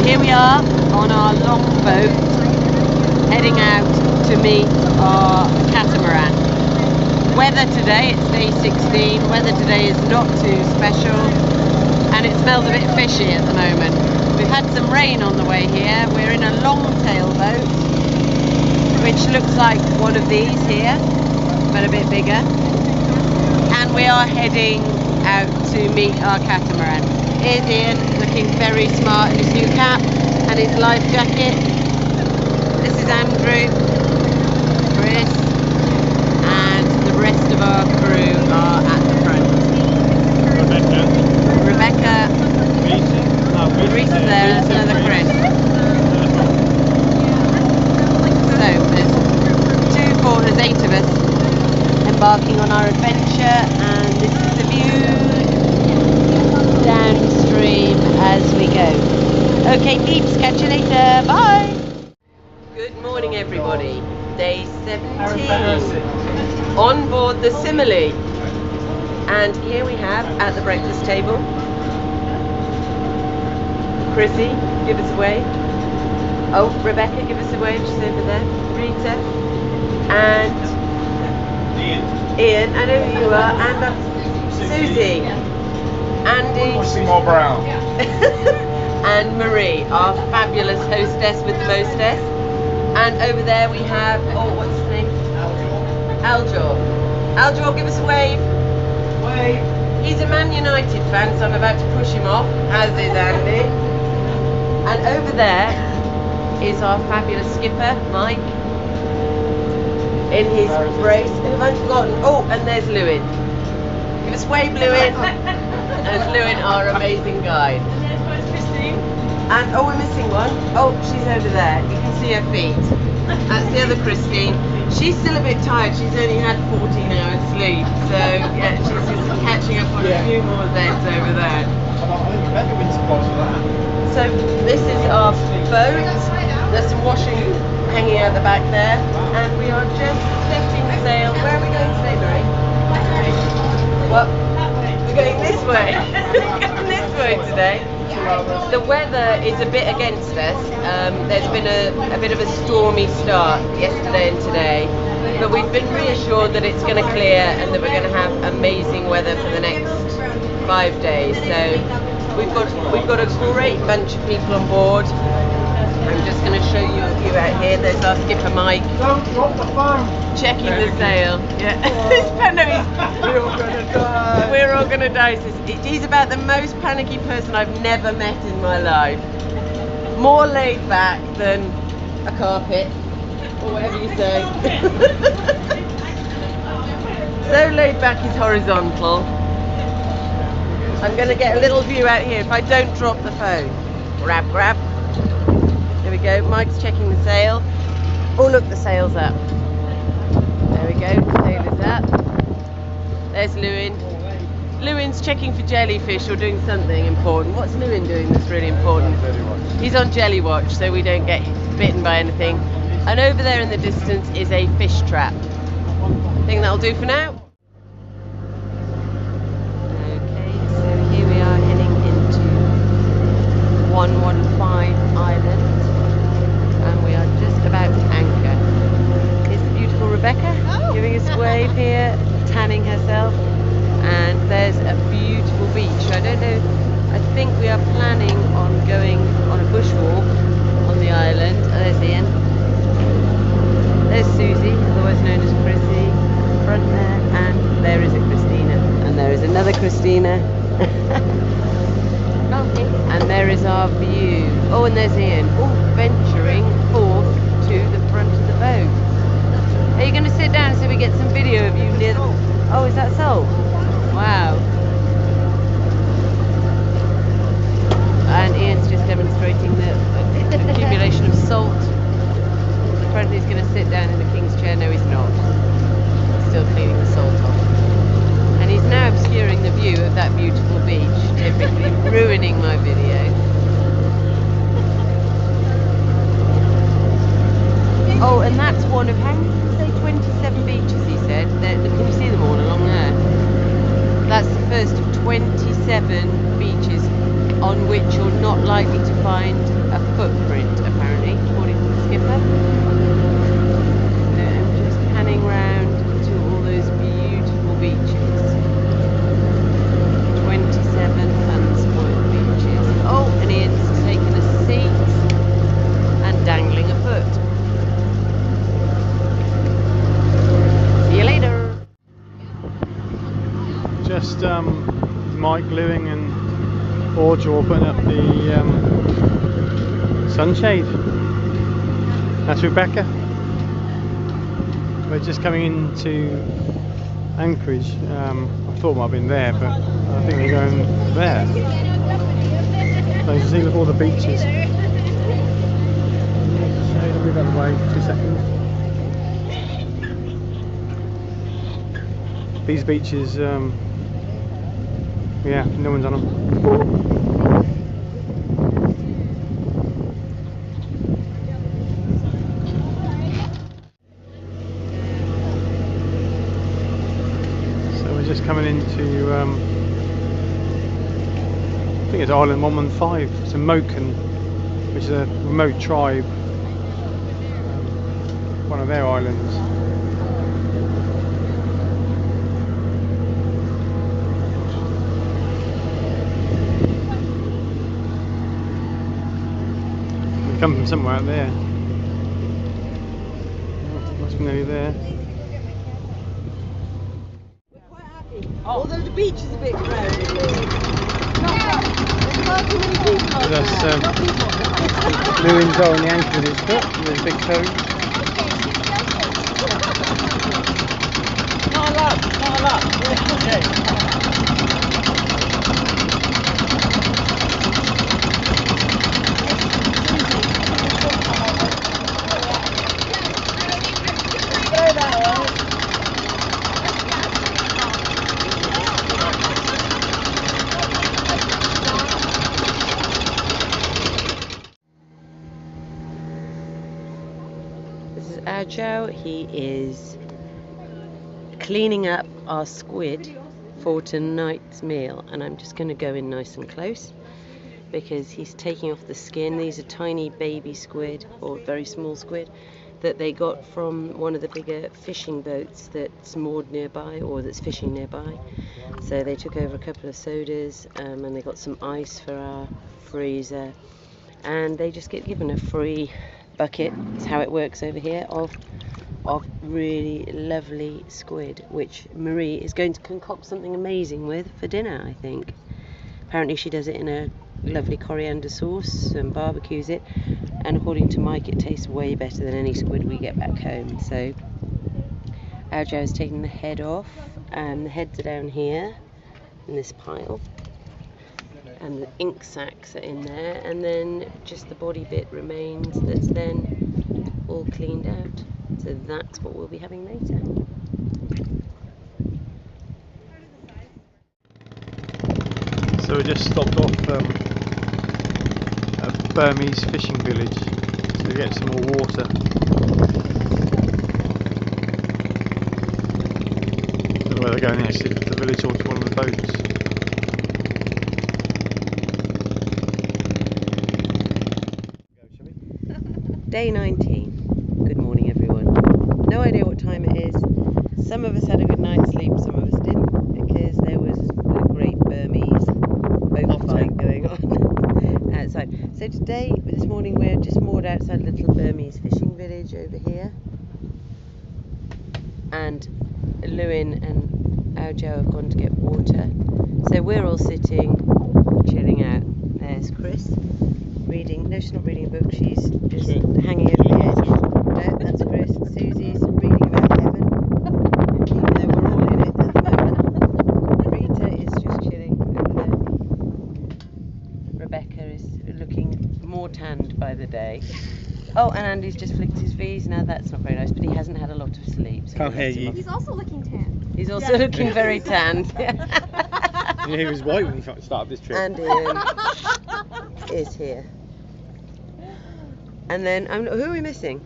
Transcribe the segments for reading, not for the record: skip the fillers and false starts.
Here we are on our long boat, heading out to meet our catamaran. Weather today, it's day 16, weather today is not too special, and it smells a bit fishy at the moment. We've had some rain on the way here. We're in a long tail boat, which looks like one of these here, but a bit bigger. And we are heading out to meet our catamaran. Here's Ian, looking very smart in his new cap and his life jacket. This is Andrew, Chris, and the rest of our crew are at the front. Rebecca, Reese is there, and there's another Chris. So there's 8 of us embarking on our adventure, and this is the view downstream as we go. Okay peeps, catch you later, bye! Good morning everybody, day 17 on board the Simile, and here we have at the breakfast table Chrissy, give us a wave. Oh, Rebecca, give us a wave, she's over there. Rita and Ian, I know who you are, and Susie, Andy, Brown. and Marie, our fabulous hostess with the mostess. And over there we have, oh, what's his name? Aljor. Aljor, give us a wave. Wave. He's a Man United fan, so I'm about to push him off, as is Andy. And over there is our fabulous skipper, Mike, in his brace. Who have I forgotten? Oh, and there's Lewin. Give us a wave, Lewin. There's Lewin, our amazing guide. And oh, we're missing one. Oh, she's over there. You can see her feet. That's the other Christine. She's still a bit tired. She's only had 14 hours sleep. So yeah, she's just catching up on a few more days over there. So this is our boat. There's some washing hanging out the back there, and we are just setting sail. Where are we going today, Marie? Well, we're going this way. We're going this way today. The weather is a bit against us. There's been a bit of a stormy start yesterday and today, but we've been reassured that it's going to clear and that we're going to have amazing weather for the next 5 days. So we've got a great bunch of people on board. I'm just going to show you a view out here. There's our skipper Mike. Don't drop the phone. Checking the sail. Yeah. We're all gonna die. We're all gonna die. He's about the most panicky person I've never met in my life. More laid back than a carpet, or whatever you say. So laid back he's horizontal. I'm gonna get a little view out here if I don't drop the phone. Grab, grab. There we go, Mike's checking the sail. Oh look, the sail's up. There we go, the sail is up. There's Lewin. Lewin's checking for jellyfish or doing something important. What's Lewin doing that's really important? He's on jelly watch, so we don't get bitten by anything. And over there in the distance is a fish trap. I think that'll do for now. Okay, so here we are heading into 115 Island. And we are just about to anchor. Here's the beautiful Rebecca giving us a wave here, tanning herself. And there's a beautiful beach. I don't know, I think we are planning on going on a bushwalk on the island. Oh, there's Ian. There's Susie, otherwise known as Chrissy, front there. And there is a Christina. And there is another Christina. And there is our view. Oh, and there's Ian. Oh, venturing forth to the front of the boat. Are you going to sit down so we get some video of you near the... Oh, is that salt? Wow. And Ian's just demonstrating the accumulation of salt. The front, he's going to sit down in the king's chair. No, he's not. He's still cleaning the salt off. And he's now obscuring the view of that beautiful beach, typically ruining my video. Oh, and that's one of, how many did he say, 27 beaches, he said. Can you see them all along there? That's the first of 27 beaches on which you're not likely to find a footprint, apparently, according to the skipper. I'm just panning round to all those beautiful beaches. 27 unspoiled beaches. Oh, and Ian's taken a seat and dangling a foot. See you later. Just Mike, Lewin and Audrey putting up the sunshade. That's Rebecca. We're just coming into Anchorage. I thought it might have been there, but I think we're going there. So you can see, look, all the beaches. I'll move out of the way for 2 seconds. These beaches, yeah, no one's on them. So we're just coming into, I think it's Island 115. It's a Moken, which is a remote tribe, one of their islands. Come from somewhere out there. Must be nearly there. Although the beach is a bit crowded. There's far too many people. That's Lewin's on the anchor with his foot, with his big toe. Not allowed. Okay. This is Arjo. He is cleaning up our squid for tonight's meal, and I'm just going to go in nice and close because he's taking off the skin. These are tiny baby squid, or very small squid, that they got from one of the bigger fishing boats that's moored nearby, or that's fishing nearby. So they took over a couple of sodas, and they got some ice for our freezer, and they just get given a free bucket. It's how it works over here, of really lovely squid, which Marie is going to concoct something amazing with for dinner, I think. Apparently she does it in a lovely coriander sauce and barbecues it, and according to Mike it tastes way better than any squid we get back home. So Arjo is taking the head off, and the heads are down here in this pile, and the ink sacs are in there, and then just the body bit remains, that's then all cleaned out. So that's what we'll be having later. So we just stopped off a Burmese fishing village to get some more water. I don't know where they're going next, to the village or to one of the boats. Day 19. Good morning, everyone. No idea what time it is. Some of us had a good night's sleep, some of us didn't, because there was a great Burmese boat fight going on outside. So this morning, we're just moored outside a little Burmese fishing village over here, and Lewin and Arjo have gone to get water. So we're all sitting, chilling out. There's Chris. Reading, no, she's not reading a book, she's just hanging over the edge. No, that's Chris. Susie's reading about heaven, even though we're all in it at the moment. Rita is just chilling over there. Rebecca is looking more tanned by the day. Oh, and Andy's just flicked his V's. Now that's not very nice, but he hasn't had a lot of sleep. So Can't hear you. He's also looking tan. He's also looking very tanned. Yeah, he was white when he started this trip. And Ian is here. And then, who are we missing?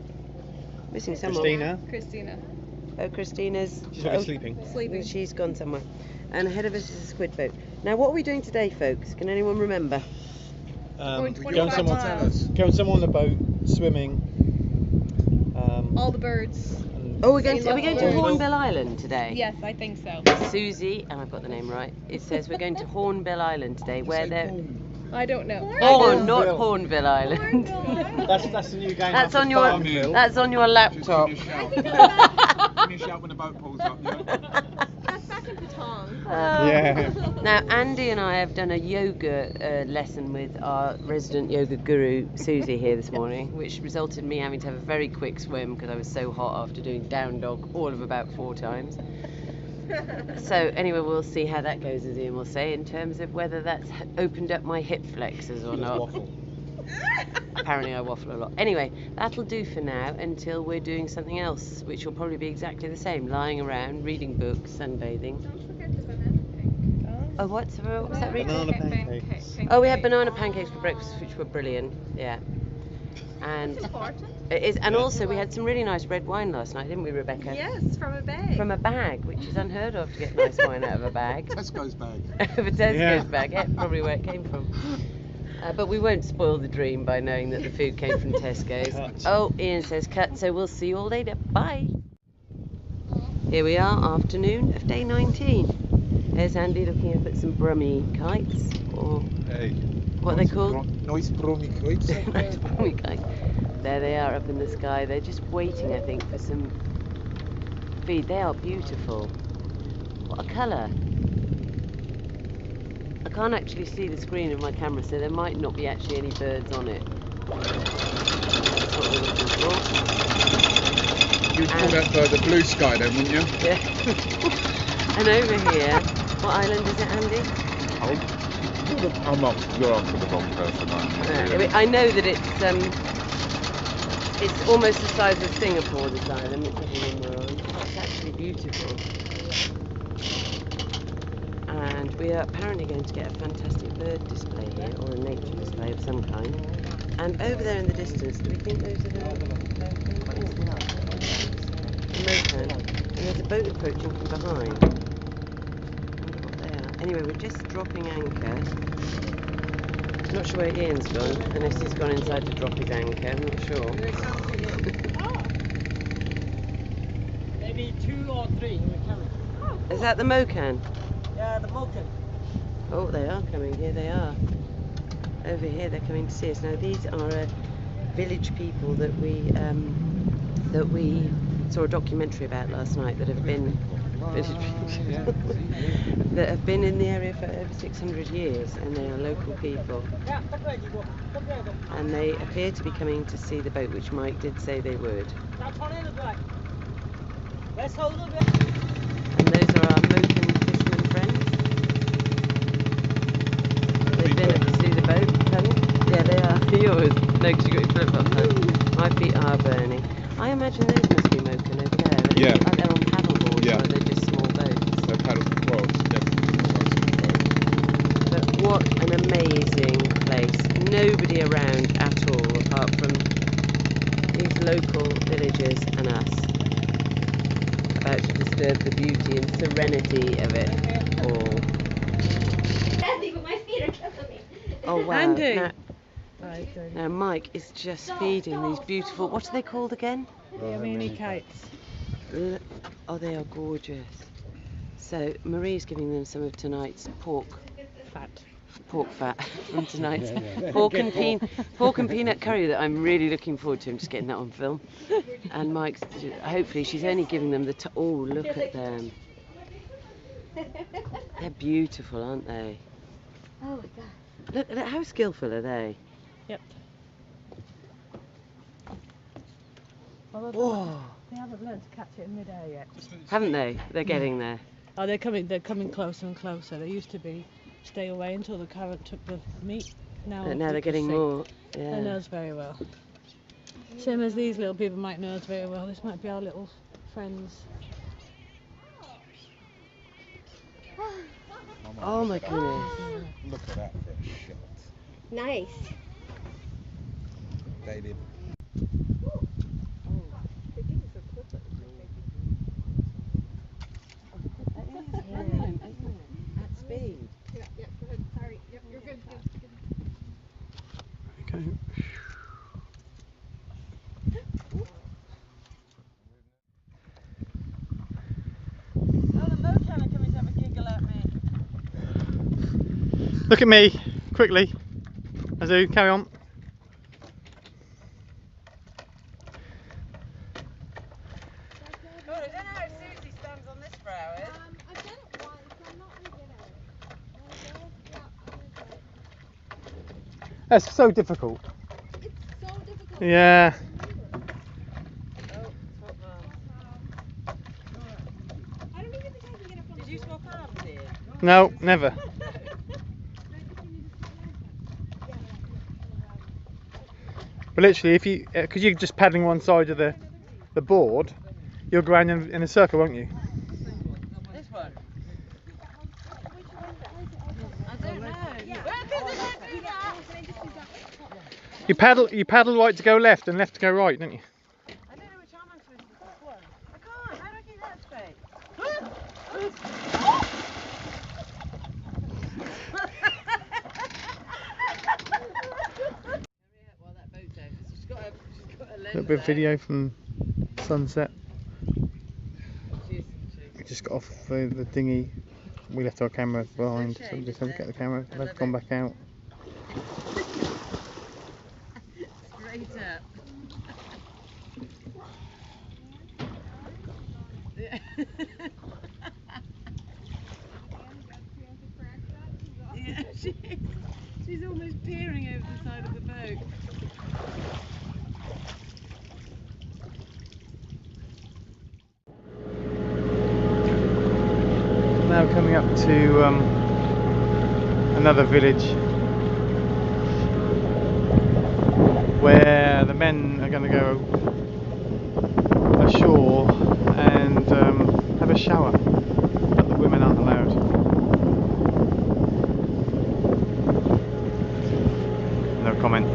Missing someone. Christina. Christina. Oh, Christina's... She's probably sleeping. Sleeping. She's gone somewhere. and ahead of us is a squid boat. Now, what are we doing today, folks? Can anyone remember? Going Going 25 miles. somewhere on the boat, swimming. All the birds. Oh, are we going Hornbill. to Hornbill Island today? Yes, I think so. Susie, and I've got the name right, it says we're going to Hornbill Island today, where they're... I don't know. Horn, not Hornbill Island. That's the new game. That's after on your Farmville. that's on your laptop. Finish out when the boat pulls up, yeah. That's back in Patong. Yeah. Now, Andy and I have done a yoga lesson with our resident yoga guru, Susie, here this morning, which resulted in me having to have a very quick swim because I was so hot after doing down dog all of about 4 times. So anyway, we'll see how that goes, as Ian will say, in terms of whether that's opened up my hip flexors or not. Waffle. Apparently I waffle a lot. Anyway, that'll do for now until we're doing something else, which will probably be exactly the same, lying around, reading books, sunbathing. Don't forget the banana cake. Oh, what was that, Rita? Banana pancakes. Oh, we had banana pancakes for breakfast, which were brilliant. Yeah. And Important. it is, and also we had some really nice red wine last night, didn't we, Rebecca? Yes, from a bag. From a bag, which is unheard of to get nice wine out of a bag. Tesco's bag. Of a Tesco's Yeah. bag, yeah, probably where it came from. But we won't spoil the dream by knowing that the food came from Tesco's. Cut. Oh, Ian says cut, so we'll see you all later. Bye. Here we are, afternoon of day 19. There's Andy looking up at some brummy kites, or Hey. what are they called? Nice brummy kites. Nice brummy kites. There they are up in the sky. They're just waiting, I think, for some feed. They are beautiful. What a colour. I can't actually see the screen of my camera, so there might not be actually any birds on it. That's what we're looking for. You'd call that the blue sky then, wouldn't you? Yeah. And over here, what island is it, Andy? I'm not, you're after the wrong person, aren't you? I know that it's almost the size of Singapore, this island, which is the one we're on. It's actually beautiful. And we are apparently going to get a fantastic bird display here, or a nature display of some kind. And over there in the distance, do we think those are the mocan? And there's a boat approaching from behind. I wonder what they are. Anyway, we're just dropping anchor. Not sure where Ian's gone, unless he's gone inside to drop his anchor, I'm not sure. Maybe 2 or 3 in the camera. Is that the mocan? Yeah, the mountain. Oh, they are coming. Here they are. Over here, they're coming to see us. Now, these are village people that we saw a documentary about last night that have been that have been in the area for over 600 years, and they are local people. And they appear to be coming to see the boat, which Mike did say they would. Let's hold it. And those are our mocan fishermen friends. They've been up to see the boat. Pardon? Yeah, they are. Yours. No, because you got your flip-flops on. My feet are burning. I imagine those must be mocan over there. But Yeah. They're on paddleboards, Yeah. or they're just small boats. So paddle, well, it's definitely But what an amazing place. Nobody around at all, apart from these local villagers and us, about to disturb the beauty and serenity of it all. My feet are killing me. Oh wow. Andy. Now Mike is just feeding these beautiful, what are they called again? Mini kites. Oh, they are gorgeous. So Marie's giving them some of tonight's pork fat from tonight's pork and peanut curry that I'm really looking forward to. I'm just getting that on film. And Mike's, hopefully she's only giving them oh, look at them. They're beautiful, aren't they? Oh my god. Look, how skillful are they? Yep. Whoa. They haven't learned to catch it in mid-air yet. Haven't they? They're getting there. Oh, they're coming closer and closer. They used to be stay away until the current took the meat. Now But now they're getting see. more. They Yeah. know us very well. Same as these little people might know us very well. This might be our little friends. Oh my goodness. Look at that for a shot. Nice. They did. Look at me, quickly. Azu, carry on. God, I don't know how Susie stands on this for hours. I've done it once. I'm not really good at it. That's so difficult. It's so difficult. Yeah. Oh, swap arms. I don't even think I can get up on Did you swap arms here? No, never. But literally, if you, because you're just paddling one side of the board, you'll go around in a circle, won't you? This one? I don't know. You paddle right to go left and left to go right, don't you? I don't know which arm I'm supposed to use. This one. I can't. How do I keep that straight? While that boat's out, she's got a A lens little bit of there. video from sunset. She's We just got off the dinghy. We left our camera behind, so we just had to get the camera. They've gone back out. straight up. Yeah. Yeah, she is. She's almost peering over the side of the boat. Now coming up to another village where the men are going to go ashore and have a shower, but the women aren't allowed. No comment.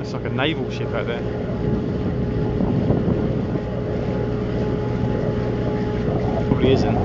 It's like a naval ship out there. Probably isn't.